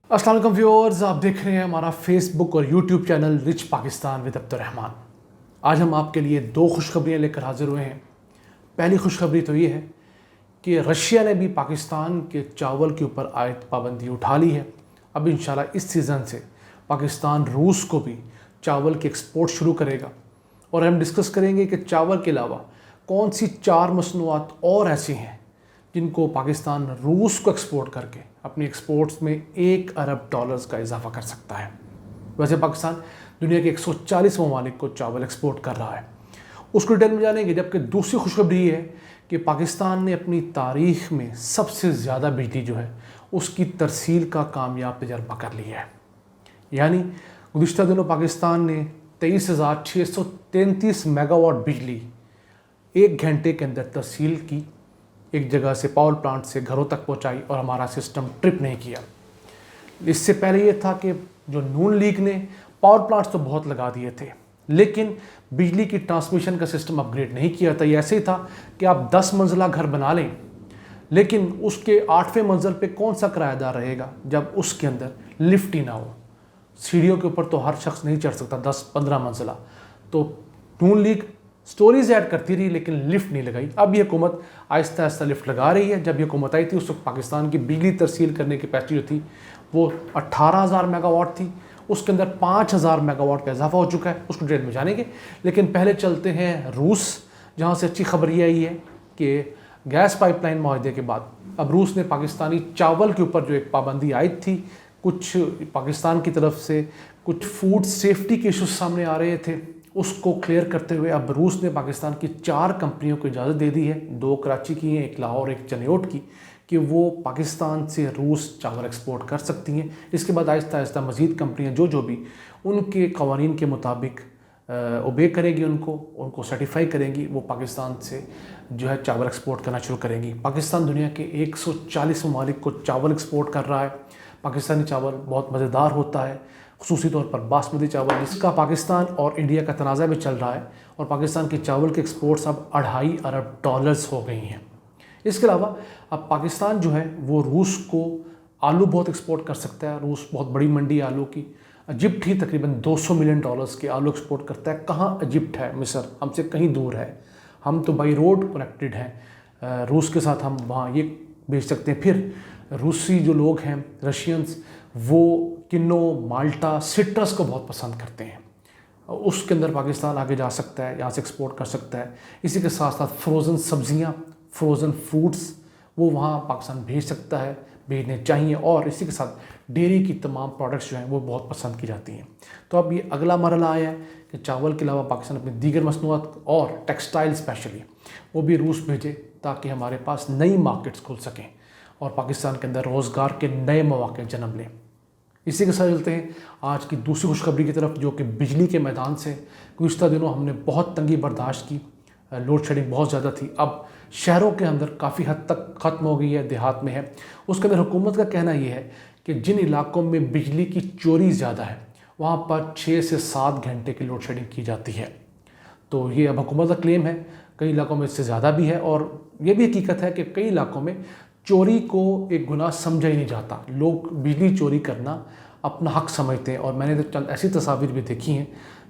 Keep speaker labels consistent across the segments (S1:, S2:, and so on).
S1: अस्सलाम वालेकुम व्यूअर्स, आप देख रहे हैं हमारा फेसबुक और YouTube channel rich Pakistan with Abdurrahman. आज हम आपके लिए दो खुशखबरियाँ लेकर हाजिर हुए हैं। पहली खुशखबरी तो ये है कि रशिया ने भी पाकिस्तान के चावल के ऊपर आयत पाबंदी उठा ली है। अब इंशाल्लाह इस सीज़न से पाकिस्तान रूस को भी चावल की एक्सपोर्ट शुरू करेगा और हम डिस्कस करेंगे कि चावल के अलावा कौन सी 4 मसनूआत और ऐसी हैं जिनको पाकिस्तान रूस को एक्सपोर्ट करके अपनी एक्सपोर्ट्स में $1 अरब का इजाफा कर सकता है। वैसे पाकिस्तान दुनिया के 140 ममालिक को चावल एक्सपोर्ट कर रहा है, उसको डिटेल में जानेंगे। जबकि दूसरी खुशखबरी ये है कि पाकिस्तान ने अपनी तारीख में सबसे ज़्यादा बिजली जो है उसकी तरसील का कामयाब तजर्बा कर लिया है। यानी गुज़िश्ता दिनों पाकिस्तान ने 23,633 मेगावाट बिजली 1 घंटे के अंदर तरसील की, एक जगह से पावर प्लांट से घरों तक पहुंचाई और हमारा सिस्टम ट्रिप नहीं किया। इससे पहले ये था कि जो नून लीग ने पावर प्लांट्स तो बहुत लगा दिए थे, लेकिन बिजली की ट्रांसमिशन का सिस्टम अपग्रेड नहीं किया था। ये ऐसे ही था कि आप 10 मंजिला घर बना लें, लेकिन उसके 8वें मंजिल पे कौन सा किराएदार रहेगा जब उसके अंदर लिफ्ट ही ना हो। सीढ़ियों के ऊपर तो हर शख्स नहीं चढ़ सकता 10-15 मंजिला। तो नून लीग स्टोरीज ऐड करती रही लेकिन लिफ्ट नहीं लगाई। अब ये हुकूमत आहिस्ता आहिस्ता लिफ्ट लगा रही है। जब ये हुकूमत आई थी उस वक्त पाकिस्तान की बिजली तरसील करने की कैपेसिटी जो थी वो 18,000 मेगावाट थी, उसके अंदर 5,000 मेगावाट का इजाफा हो चुका है। उसको डिटेल में जानेंगे, लेकिन पहले चलते हैं रूस, जहाँ से अच्छी खबर ये आई है कि गैस पाइपलाइन माहदे के बाद अब रूस ने पाकिस्तानी चावल के ऊपर जो एक पाबंदी आयद थी, कुछ पाकिस्तान की तरफ से कुछ फूड सेफ्टी के इशूज़ सामने आ रहे थे, उसको क्लियर करते हुए अब रूस ने पाकिस्तान की 4 कंपनियों को इजाज़त दे दी है। 2 कराची की हैं, 1 लाहौर, 1 चनियोट की, कि वो पाकिस्तान से रूस चावल एक्सपोर्ट कर सकती हैं। इसके बाद आहिस्ता आहिस्ता मज़ीद कंपनियां जो भी उनके कवानीन के मुताबिक ओबे करेगी, उनको सर्टिफाई करेंगी, वो पाकिस्तान से जो है चावल एक्सपोर्ट करना शुरू करेंगी। पाकिस्तान दुनिया के 140 ममालिक को चावल एक्सपोर्ट कर रहा है। पाकिस्तानी चावल बहुत मज़ेदार होता है, खुसूसी तौर पर बासमती चावल, जिसका पाकिस्तान और इंडिया का तनाज़ा भी चल रहा है, और पाकिस्तान के चावल के एक्सपोर्ट्स अब $2.5 अरब हो गई हैं। इसके अलावा अब पाकिस्तान जो है वो रूस को आलू बहुत एक्सपोर्ट कर सकता है। रूस बहुत बड़ी मंडी है आलू की। इजिप्ट ही तकरीबन $200 मिलियन के आलू एक्सपोर्ट करता है। कहाँ इजिप्ट है, मिस्र हमसे कहीं दूर है, हम तो बाई रोड कनेक्टेड हैं रूस के साथ, हम वहाँ ये भेज सकते हैं। फिर रूसी जो लोग हैं रशियंस, वो किन्नो, माल्टा, सिट्रस को बहुत पसंद करते हैं, उसके अंदर पाकिस्तान आगे जा सकता है, यहाँ से एक्सपोर्ट कर सकता है। इसी के साथ साथ फ्रोज़न सब्जियाँ, फ्रोज़न फ्रूट्स वो वहाँ पाकिस्तान भेज सकता है, भेजने चाहिए। और इसी के साथ डेयरी की तमाम प्रोडक्ट्स जो हैं वो बहुत पसंद की जाती हैं। तो अब ये अगला मरहला आया है कि चावल के अलावा पाकिस्तान अपनी दीगर मसनूआत और टेक्सटाइल स्पेशली वो भी रूस भेजे, ताकि हमारे पास नई मार्केट्स खुल सकें और पाकिस्तान के अंदर रोज़गार के नए मौके जन्म लें। इसी के साथ चलते हैं आज की दूसरी खुशखबरी की तरफ, जो कि बिजली के मैदान से। गुज़िश्ता दिनों हमने बहुत तंगी बर्दाश्त की, लोड शेडिंग बहुत ज़्यादा थी। अब शहरों के अंदर काफ़ी हद तक ख़त्म हो गई है, देहात में है। उसके अंदर हुकूमत का कहना ये है कि जिन इलाकों में बिजली की चोरी ज़्यादा है वहाँ पर 6 से 7 घंटे की लोड शेडिंग की जाती है। तो ये अब हुकूमत का क्लेम है, कई इलाकों में इससे ज़्यादा भी है। और ये भी हकीकत है कि कई इलाकों में चोरी को एक गुनाह समझा ही नहीं जाता। लोग बिजली चोरी करना अपना हक समझते हैं। और मैंने तो चंद ऐसी तस्वीर भी देखी हैं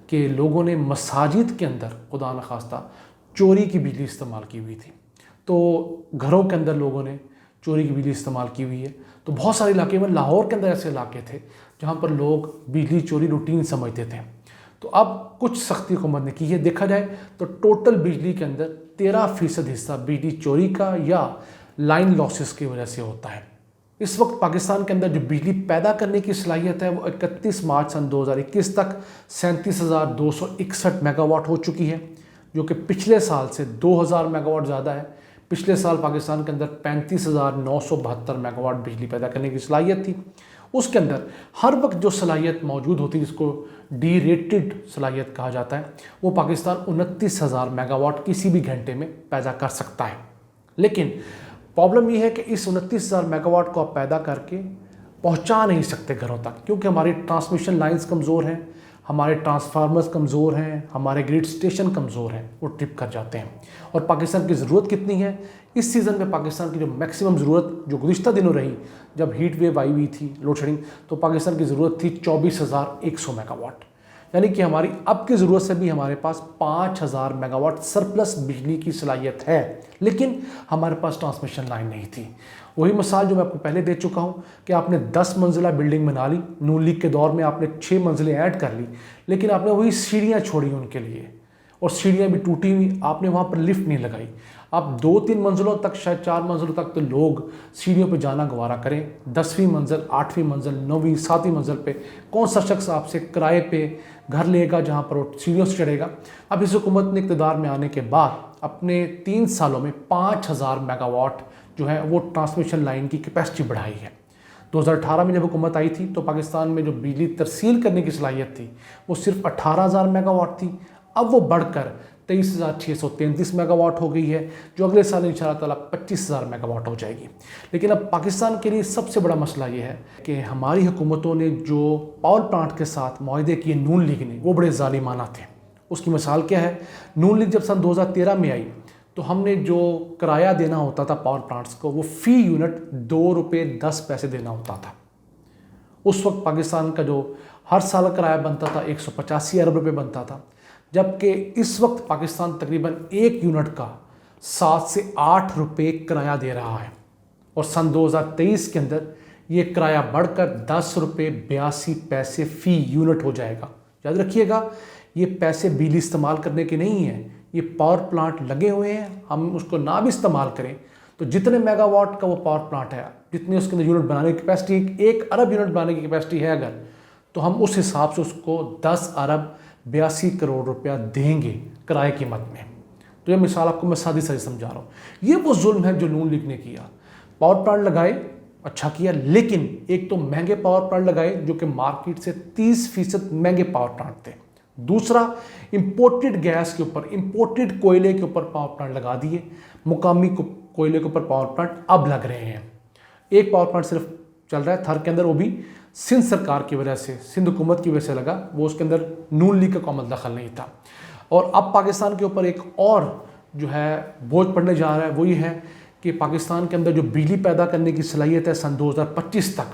S1: कि लोगों ने मसाजिद के अंदर खुदा न खास्ता चोरी की बिजली इस्तेमाल की हुई थी। तो घरों के अंदर लोगों ने चोरी की बिजली इस्तेमाल की हुई है। तो बहुत सारे इलाके में, लाहौर के अंदर ऐसे इलाके थे जहाँ पर लोग बिजली चोरी रूटीन समझते थे। तो अब कुछ सख्ती हुकूमत ने की है। देखा जाए तो टोटल बिजली के अंदर 13% हिस्सा बिजली चोरी का या लाइन लॉसेस की वजह से होता है। इस वक्त पाकिस्तान के अंदर जो बिजली पैदा करने की सलाहियत है वो 31 मार्च सन 2021 तक 37,261 मेगावाट हो चुकी है, जो कि पिछले साल से 2,000 मेगावाट ज़्यादा है। पिछले साल पाकिस्तान के अंदर 35,972 मेगावाट बिजली पैदा करने की सलाहियत थी। उसके अंदर हर वक्त जो सलाहियत मौजूद होती है, जिसको डी रेटेड सलाहियत कहा जाता है, वो पाकिस्तान 29,000 मेगावाट किसी भी घंटे में पैदा कर सकता है। लेकिन प्रॉब्लम ये है कि इस 29,000 मेगावाट को आप पैदा करके पहुंचा नहीं सकते घरों तक, क्योंकि हमारी ट्रांसमिशन लाइंस कमज़ोर हैं, हमारे ट्रांसफार्मर्स कमज़ोर हैं, हमारे ग्रिड स्टेशन कमज़ोर हैं, वो ट्रिप कर जाते हैं। और पाकिस्तान की ज़रूरत कितनी है इस सीज़न में? पाकिस्तान की जो मैक्सिमम ज़रूरत जो गुज़िश्ता दिनों रही, जब हीट वेव आई हुई थी, लोड शेडिंग, तो पाकिस्तान की ज़रूरत थी 24,100 मेगावाट। यानी कि हमारी अब की ज़रूरत से भी हमारे पास 5,000 मेगावाट सरप्लस बिजली की सलाहियत है, लेकिन हमारे पास ट्रांसमिशन लाइन नहीं थी। वही मिसाल जो मैं आपको पहले दे चुका हूँ कि आपने 10 मंजिला बिल्डिंग बना ली, नून लीग के दौर में आपने 6 मंजिलें ऐड कर ली, लेकिन आपने वही सीढ़ियाँ छोड़ी उनके लिए, और सीढ़ियाँ भी टूटी हुई, आपने वहाँ पर लिफ्ट नहीं लगाई। आप 2-3 मंजिलों तक, शायद 4 मंजिलों तक तो लोग सीढ़ियों पे जाना गवारा करें। 10वीं मंजिल, 8वीं मंजिल, 9वीं, 7वीं मंजिल पे कौन सा शख्स आपसे किराए पे घर लेगा जहाँ पर वो सीढ़ियों से चढ़ेगा? अब इस हुकूमत ने इक़्तिदार में आने के बाद अपने 3 सालों में 5,000 मेगावाट जो है वो ट्रांसमिशन लाइन की कैपेसिटी बढ़ाई है। 2018 में जब हुकूमत आई थी तो पाकिस्तान में जो बिजली तरसील करने की सलाहियत थी वो सिर्फ 18,000 मेगावाट थी। अब वो बढ़कर 23,633 मेगावाट हो गई है, जो अगले साल इंशाअल्लाह ताला 25,000 मेगावाट हो जाएगी। लेकिन अब पाकिस्तान के लिए सबसे बड़ा मसला ये है कि हमारी हुकूमतों ने जो पावर प्लांट के साथ मुआहदे किए नून लीग ने, वो बड़े ज़ालिमाना थे। उसकी मिसाल क्या है? नून लीग जब सन 2013 में आई तो हमने जो किराया देना होता था पावर प्लांट्स को, वो फ़ी यूनिट 2 रुपये 10 पैसे देना होता था। उस वक्त पाकिस्तान का जो हर साल किराया बनता था 185 अरब रुपये बनता था, जबकि इस वक्त पाकिस्तान तकरीबन 1 यूनिट का 7 से 8 रुपये किराया दे रहा है। और सन 2023 के अंदर ये किराया बढ़कर 10 रुपये 82 पैसे फ़ी यूनिट हो जाएगा। याद रखिएगा, ये पैसे बिजली इस्तेमाल करने के नहीं हैं, ये पावर प्लांट लगे हुए हैं। हम उसको ना भी इस्तेमाल करें तो जितने मेगावाट का वो पावर प्लांट है, जितनी उसके अंदर यूनिट बनाने की कैपेसिटी, 1 अरब यूनिट बनाने की कैपेसिटी है अगर, तो हम उस हिसाब से उसको 10 अरब 82 करोड़ रुपया देंगे किराए कीमत में। तो ये मिसाल आपको मैं सादी सादी समझा रहा हूँ। ये वो जुल्म है जो नून लीग ने किया। पावर प्लांट लगाए, अच्छा किया, लेकिन एक तो महंगे पावर प्लांट लगाए जो कि मार्केट से 30% महंगे पावर प्लांट थे। दूसरा, इंपोर्टेड गैस के ऊपर, इंपोर्टेड कोयले के ऊपर पावर प्लांट लगा दिए। मुकामी कोयले के ऊपर पावर प्लांट अब लग रहे हैं। एक पावर प्लांट सिर्फ चल रहा है थर के अंदर, वो भी सिंध सरकार की वजह से, सिंध हुकूमत की वजह से लगा, वो उसके अंदर नून लीग का कोई दखल नहीं था। और अब पाकिस्तान के ऊपर एक और जो है बोझ पड़ने जा रहा है, वो ये है कि पाकिस्तान के अंदर जो बिजली पैदा करने की सलाहियत है सन 2025 तक,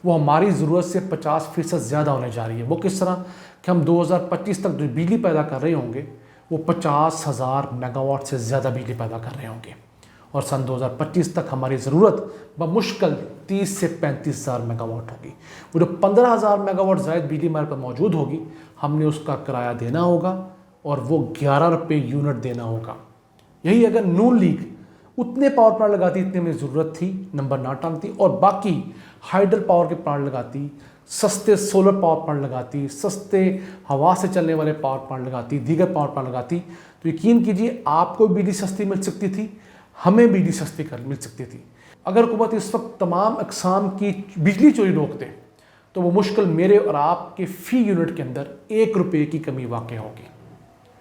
S1: वो हमारी ज़रूरत से 50% ज़्यादा होने जा रही है। वो किस तरह कि हम 2025 तक जो बिजली पैदा कर रहे होंगे वो 50,000 मेगावाट से ज़्यादा बिजली पैदा कर रहे होंगे, और सन 2025 तक हमारी ज़रूरत बमुश्किल 30 से 35,000 मेगावाट होगी। वो जो 15,000 मेगावाट ज़ायद बिजली हमारे पास मौजूद होगी, हमने उसका किराया देना होगा और वो 11 रुपये यूनिट देना होगा। यही अगर नून लीग उतने पावर प्लांट लगाती इतनी हमें ज़रूरत थी, नंबर ना टांगती, और बाकी हाइडल पावर के प्लांट लगाती, सस्ते सोलर पावर प्लांट लगाती, सस्ते हवा से चलने वाले पावर प्लांट लगाती, दीगर पावर प्लांट लगाती, तो यकीन कीजिए आपको बिजली सस्ती मिल सकती थी, हमें बिजली सस्ती मिल सकती थी। अगर हुकूमत इस वक्त तमाम अक़साम की बिजली चोरी रोक दे तो वो मुश्किल मेरे और आपके फ़ी यूनिट के अंदर 1 रुपये की कमी वाक़ होगी,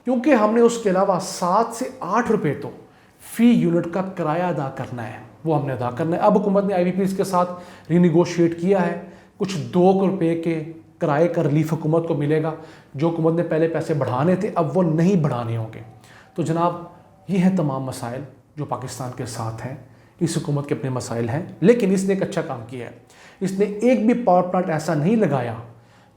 S1: क्योंकि हमने उसके अलावा 7 से 8 रुपये तो फ़ी यूनिट का किराया अदा करना है, वो हमने अदा करना है। अब हुकूमत ने IPPs के साथ रीनिगोशिएट किया है, कुछ 2 रुपये के किराए का रिलीफ हुकूमत को मिलेगा। जो हुकूमत ने पहले पैसे बढ़ाने थे अब वो नहीं बढ़ाने होंगे। तो जनाब, ये हैं तमाम मसाइल जो पाकिस्तान के साथ हैं। इस हुकूमत के अपने मसाइल हैं, लेकिन इसने एक अच्छा काम किया है। इसने एक भी पावर प्लांट ऐसा नहीं लगाया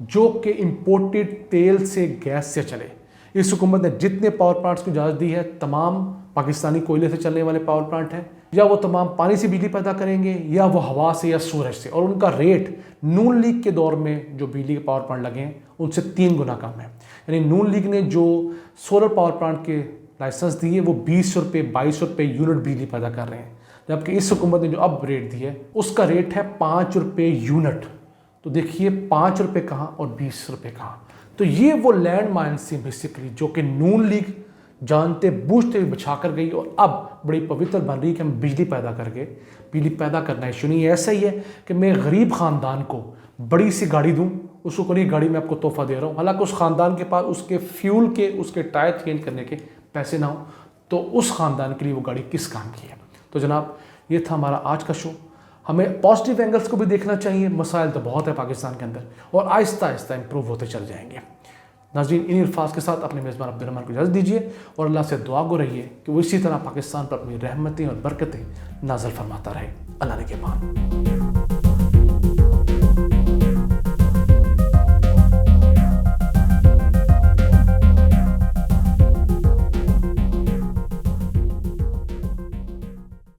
S1: जो कि इम्पोर्टेड तेल से, गैस से चले। इस हुकूमत ने जितने पावर प्लांट्स को इजाज़त दी है तमाम पाकिस्तानी कोयले से चलने वाले पावर प्लांट हैं, या वो तमाम पानी से बिजली पैदा करेंगे या वो हवा से या सूरज से, और उनका रेट नून लीग के दौर में जो बिजली के पावर प्लांट लगे हैं उनसे 3 गुना कम है। यानी नून लीग ने जो सोलर पावर प्लांट के लाइसेंस दिए वो 20 रुपये 22 रुपये यूनिट बिजली पैदा कर रहे हैं, जबकि इस हुकूमत ने जो अब रेट दिया है उसका रेट है 5 रुपये यूनिट। तो देखिए 5 रुपये कहाँ और 20 रुपये कहाँ। तो ये वो लैंड माइन्स थी बेसिकली जो कि नून लीग जानते बूझते हुए बिछा कर गई, और अब बड़ी पवित्र बन रही कि हम बिजली पैदा करके, बिजली पैदा करना इशू नहीं है। ऐसा ही है कि मैं गरीब ख़ानदान को बड़ी सी गाड़ी दूँ, उसको कोई गाड़ी मैं आपको तोहफा दे रहा हूँ, हालांकि उस ख़ानदान के पास उसके फ्यूल के, उसके टायर चेंज करने के पैसे ना हो, तो उस ख़ानदान के लिए वो गाड़ी किस काम की है। तो जनाब, ये था हमारा आज का शो। हमें पॉजिटिव एंगल्स को भी देखना चाहिए। मसाइल तो बहुत है पाकिस्तान के अंदर और आहिस्ता आहिस्ता इम्प्रूव होते चल जाएंगे। नाज़रीन, इन अल्फाज के साथ अपने मेज़बान अब्दुल रहमान को इजाज़त दीजिए और अल्लाह से दुआ गो रहिए कि वो इसी तरह पाकिस्तान पर अपनी रहमतें और बरकतें नाज़िल फरमाता रहे। अल्लाह ने के मान।